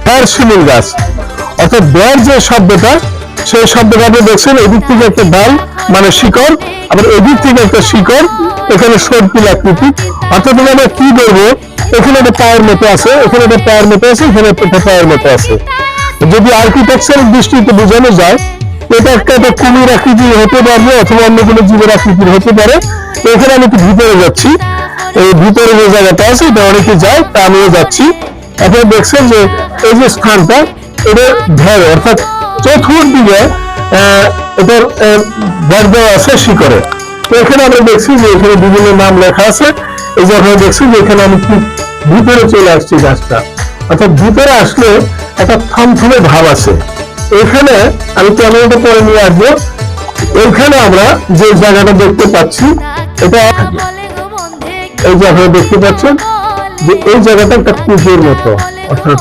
বের শিমুল গাছ, অর্থাৎ বের যে শব্দটা, সেই শব্দটা আপনি দেখছেন এদিক থেকে একটা ডাল মানে শিকড়, আবার এদিক থেকে একটা শিকড়, এখানে সর্পিল আকৃতি। অর্থাৎ আমরা কি বলবো, এখানে একটা পায়ের মতো আছে, এখানে একটা পায়ের মতো আছে, এখানে একটা পায়ের মতো আছে। যদি আর্কিটেকচারের দৃষ্টিতে বোঝানো যায়, এটা একটা কুমির আকৃতির হতে পারবে অথবা অন্য কোনো জীবের আকৃতির হতে পারে। এখানে আমি একটু ভিতরে যাচ্ছি, এই ভিতরে যে জায়গাটা আছে এটা অনেকে যায়, তা আমিও যাচ্ছি। আপনারা দেখছেন যে এই যে স্থানটা, এটা ঢের অর্থাৎ চতুর্দিকে এটার ভর দেওয়া আছে শিকড়ে। তো এখানে আমরা দেখছি যে এখানে বিভিন্ন নাম লেখা আছে। এই যে আপনারা দেখছি যে এখানে আমি খুব ভিতরে চলে আসছি গাছটা, অর্থাৎ ভিতরে আসলে একটা থমথমে ভাব আছে। এখানে আমি ক্যামেরাটা পরে নিয়ে আসবো। এখানে আমরা যে জায়গাটা দেখতে পাচ্ছি, এটা এই যে আপনারা দেখতে পাচ্ছেন যে এই জায়গাটা একটা কুজোর মতো, অর্থাৎ